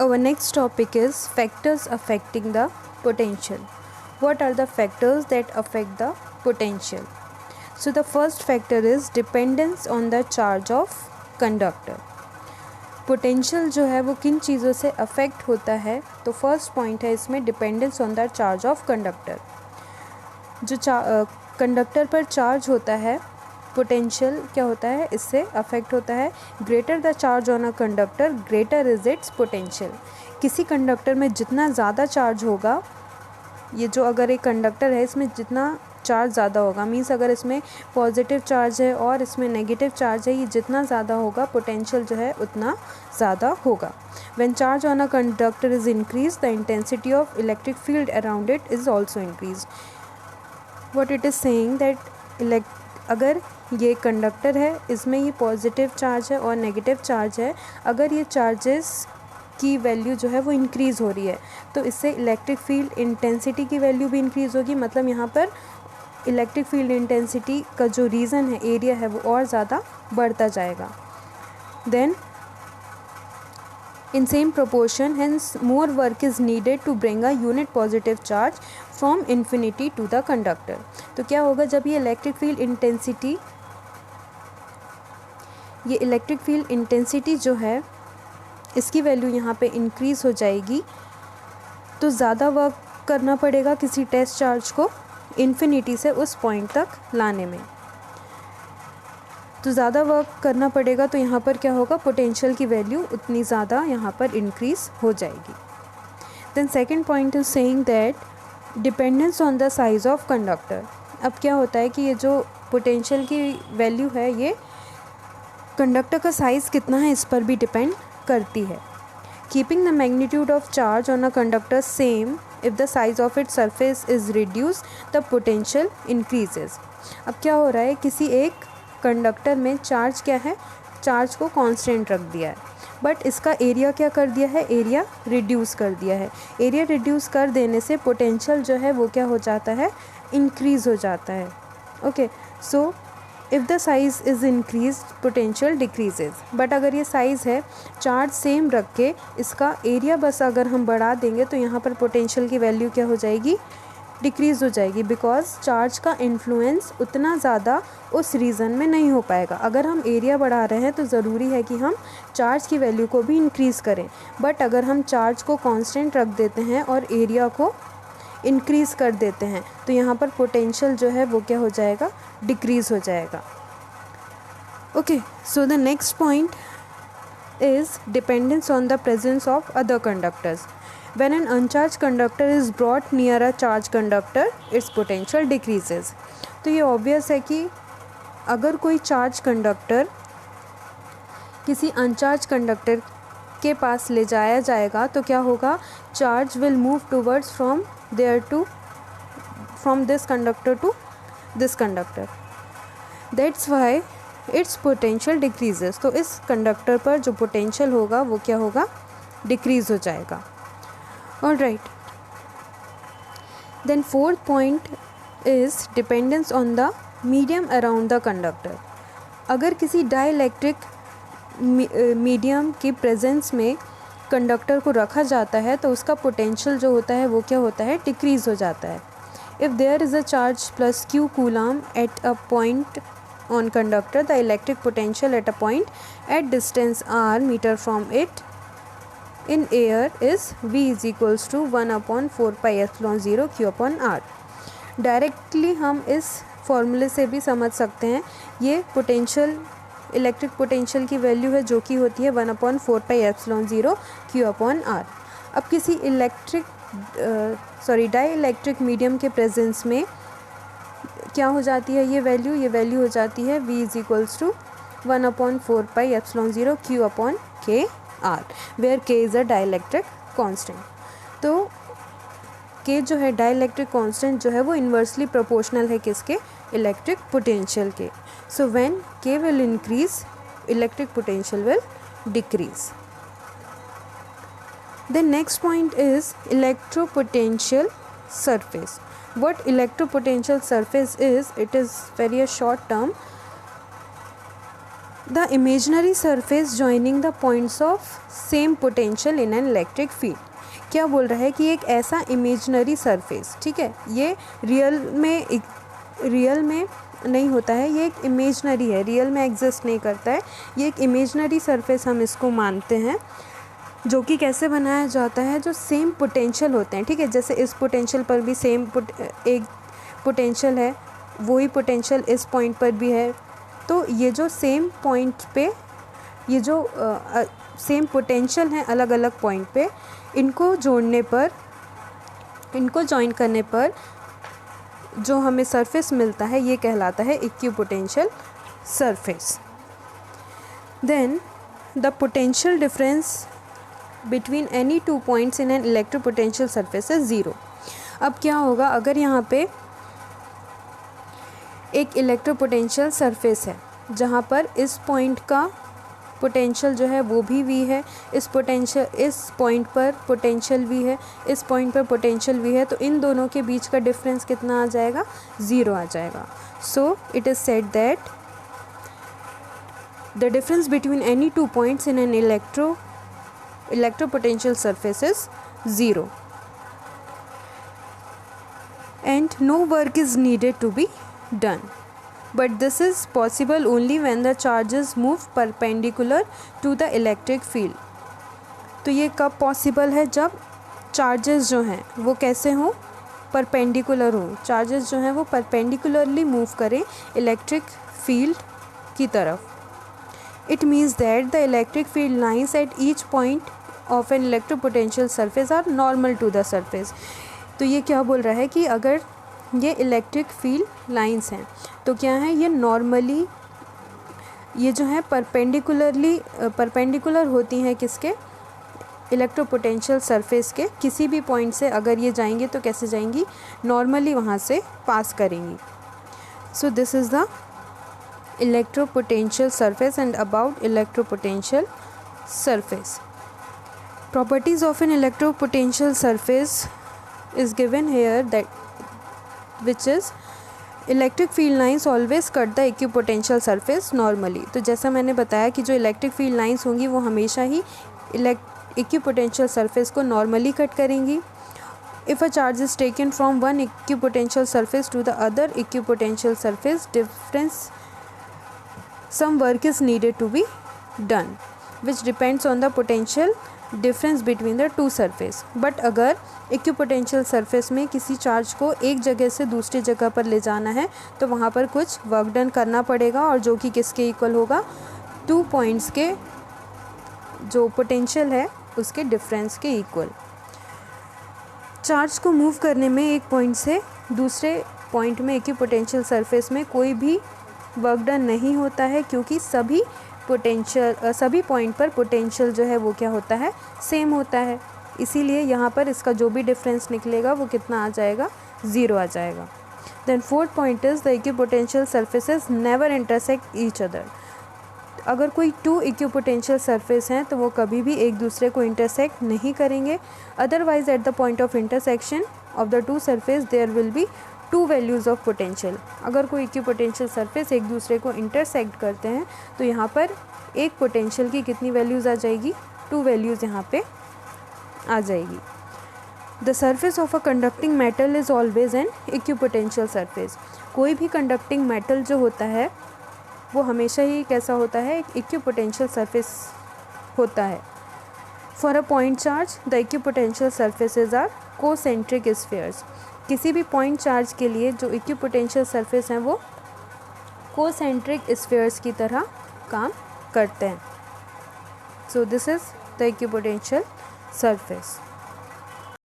Our next topic is factors affecting the potential. What are the factors that affect the potential? So the first factor is dependence on the charge of conductor. Potential जो है वो किन चीज़ों से affect होता है, तो first point है इसमें dependence on the charge of conductor. जो कंडक्टर पर चार्ज होता है, पोटेंशियल क्या होता है, इससे अफेक्ट होता है. Greater the charge on a conductor greater is it's potential. किसी कंडक्टर में जितना ज़्यादा चार्ज होगा, ये जो अगर एक कंडक्टर है इसमें जितना चार्ज ज़्यादा होगा, मीन्स अगर इसमें पॉजिटिव चार्ज है और इसमें नेगेटिव चार्ज है, ये जितना ज़्यादा होगा पोटेंशियल जो है उतना ज़्यादा होगा. When charge on a conductor is increase the intensity of electric field around it is also increase. What it is saying that अगर ये कंडक्टर है, इसमें ये पॉजिटिव चार्ज है और नेगेटिव चार्ज है, अगर ये चार्जेस की वैल्यू जो है वो इंक्रीज़ हो रही है तो इससे इलेक्ट्रिक फील्ड इंटेंसिटी की वैल्यू भी इंक्रीज़ होगी. मतलब यहाँ पर इलेक्ट्रिक फील्ड इंटेंसिटी का जो रीज़न है, एरिया है, वो और ज़्यादा बढ़ता जाएगा. Then in same proportion, hence more work is needed to bring a unit positive charge from infinity to the conductor. तो क्या होगा जब ये इलेक्ट्रिक फील्ड इंटेंसिटी जो है इसकी वैल्यू यहाँ पे इंक्रीज़ हो जाएगी, तो ज़्यादा वर्क करना पड़ेगा किसी टेस्ट चार्ज को इन्फिनिटी से उस पॉइंट तक लाने में. तो ज़्यादा वर्क करना पड़ेगा, तो यहाँ पर क्या होगा, पोटेंशियल की वैल्यू उतनी ज़्यादा यहाँ पर इंक्रीज़ हो जाएगी. Then second point is saying that dependence on the size of conductor. अब क्या होता है कि ये जो पोटेंशियल की वैल्यू है ये कंडक्टर का साइज़ कितना है इस पर भी डिपेंड करती है. Keeping the magnitude of charge on a conductor same if the size of its surface is reduce the potential increases. अब क्या हो रहा है, किसी एक कंडक्टर में चार्ज क्या है, चार्ज को कांस्टेंट रख दिया है, बट इसका एरिया क्या कर दिया है, एरिया रिड्यूस कर दिया है. एरिया रिड्यूस कर देने से पोटेंशियल जो है वो क्या हो जाता है, इंक्रीज़ हो जाता है. Okay, so if the size is increase potential decreases. But अगर ये साइज़ है, चार्ज सेम रख के इसका एरिया बस अगर हम बढ़ा देंगे तो यहाँ पर पोटेंशियल की वैल्यू क्या हो जाएगी, डिक्रीज़ हो जाएगी. बिकॉज चार्ज का इन्फ्लुएंस उतना ज़्यादा उस रीज़न में नहीं हो पाएगा. अगर हम एरिया बढ़ा रहे हैं तो ज़रूरी है कि हम चार्ज की वैल्यू को भी इंक्रीज़ करें. बट अगर हम चार्ज को कांस्टेंट रख देते हैं और एरिया को इंक्रीज़ कर देते हैं तो यहाँ पर पोटेंशियल जो है वो क्या हो जाएगा, डिक्रीज़ हो जाएगा. Okay, so the next point is dependence on the presence of other conductors. When an uncharged conductor is brought near a charged conductor, its potential decreases. तो ये ऑब्वियस है कि अगर कोई चार्ज कंडक्टर किसी अनचार्ज कंडक्टर के पास ले जाया जाएगा तो क्या होगा, charge will move towards from this conductor to this conductor. That's why its potential decreases. तो इस कंडक्टर पर जो पोटेंशियल होगा वो क्या होगा, डिक्रीज़ हो जाएगा. Alright. Then fourth point is dependence on the medium around the conductor. अगर किसी डाइलेक्ट्रिक मीडियम की प्रेजेंस में कंडक्टर को रखा जाता है तो उसका पोटेंशियल जो होता है वो क्या होता है, डिक्रीज़ हो जाता है. If there is a charge plus q coulomb at a point on conductor, the electric potential at a point at distance r meter from it in air is V is equals to 1/4 pi epsilon 0 q upon r. Directly हम इस फॉर्मूले से भी समझ सकते हैं, ये potential electric potential की वैल्यू है जो कि होती है 1/4 pi epsilon 0 q upon r. अब किसी डाइलेक्ट्रिक मीडियम के प्रेजेंस में क्या हो जाती है, ये वैल्यू हो जाती है V is equals to 1/4 pi epsilon 0 q upon k r, where k is a dielectric constant. तो k जो है डाइलेक्ट्रिक कांस्टेंट जो है वो इन्वर्सली प्रोपोर्शनल है किसके, इलेक्ट्रिक पोटेंशियल के. So when k will increase electric potential will decrease. The next point is इलेक्ट्रोपोटेंशियल surface. What electropotential surface is, it is very a short term. The imaginary surface joining the points of same potential in an electric field. क्या बोल रहा है कि एक ऐसा imaginary surface, ठीक है, ये रियल में नहीं होता है, ये एक इमेजनरी है, रियल में एग्जिस्ट नहीं करता है, ये एक इमेजनरी सरफेस हम इसको मानते हैं, जो कि कैसे बनाया जाता है, जो सेम पोटेंशियल होते हैं, ठीक है, जैसे इस पोटेंशियल पर भी एक पोटेंशियल है, वही पोटेंशियल इस पॉइंट पर भी है, तो ये जो सेम पॉइंट पे ये जो सेम पोटेंशियल हैं अलग अलग पॉइंट पे, इनको जॉइन करने पर जो हमें सरफेस मिलता है ये कहलाता है equipotential surface. Then the potential difference between any two points in an इलेक्ट्रोपोटेंशियल surface is zero. अब क्या होगा, अगर यहाँ पे एक इलेक्ट्रोपोटेंशियल सरफेस है जहाँ पर इस पॉइंट का पोटेंशियल जो है वो भी v है, इस पॉइंट पर पोटेंशियल v है, इस पॉइंट पर पोटेंशियल v है, तो इन दोनों के बीच का डिफरेंस कितना आ जाएगा, 0 आ जाएगा। So it is said that the difference between any two points in an इलेक्ट्रोपोटेंशियल surface is 0 and no work is needed to be done, but this is possible only when the charges move perpendicular to the electric field। तो ये कब possible है, जब charges जो हैं वो कैसे हों, परपेंडिकुलर हों, चार्जेस जो हैं वो परपेंडिकुलरली मूव करें इलेक्ट्रिक फील्ड की तरफ। It means that the electric field lines at each point of an इलेक्ट्रोपोटेंशियल surface are normal to the surface. तो ये क्या बोल रहा है कि अगर ये इलेक्ट्रिक फील्ड लाइंस हैं तो क्या है, ये नॉर्मली ये जो है परपेंडिकुलर होती हैं किसके, इलेक्ट्रोपोटेंशियल सरफेस के किसी भी पॉइंट से अगर ये जाएंगे तो कैसे जाएंगी, नॉर्मली वहाँ से पास करेंगी। So this is the equipotential surface and about equipotential surface. Properties of an इलेक्ट्रोपोटेंशियल surface is given here that which is electric field lines always cut the equipotential surface normally। तो जैसा मैंने बताया कि जो electric field lines होंगी वो हमेशा ही इक्विपोटेंशियल सरफेस को नॉर्मली कट करेंगी। If a charge is taken from one equipotential surface to the other equipotential surface difference some work is needed to be done which depends on the potential difference between the two surface। But अगर equipotential surface में किसी charge को एक जगह से दूसरी जगह पर ले जाना है तो वहाँ पर कुछ वर्क डन करना पड़ेगा, और जो कि किसके इक्वल होगा, 2 पॉइंट्स के जो पोटेंशियल है उसके डिफरेंस के इक्वल। चार्ज को मूव करने में एक पॉइंट से दूसरे पॉइंट में इक्विपोटेंशियल सरफेस में कोई भी वर्क डन नहीं होता है, क्योंकि सभी पॉइंट पर पोटेंशियल जो है वो क्या होता है, सेम होता है। इसीलिए यहाँ पर इसका जो भी डिफरेंस निकलेगा वो कितना आ जाएगा, 0 आ जाएगा। Then fourth point is the equipotential surfaces never intersect each other. अगर कोई 2 इक्विपोटेंशियल सरफेस हैं तो वो कभी भी एक दूसरे को इंटरसेक्ट नहीं करेंगे। Otherwise at the point of intersection of the 2 surface there will be 2 values of potential. अगर कोई इक्विपोटेंशियल सरफेस एक दूसरे को इंटरसेक्ट करते हैं तो यहाँ पर एक पोटेंशियल की कितनी वैल्यूज़ आ जाएगी, 2 वैल्यूज़ यहाँ पे आ जाएगी। The surface of a conducting metal is always an equipotential surface. कोई भी कंडक्टिंग मेटल जो होता है वो हमेशा ही कैसा होता है, एक इक्विपोटेंशियल सरफेस होता है। For a point charge the equipotential surfaces are concentric spheres. किसी भी पॉइंट चार्ज के लिए जो इक्विपोटेंशियल सरफेस हैं वो कोसेंट्रिक स्फीयर्स की तरह काम करते हैं। सो this is the equipotential surface.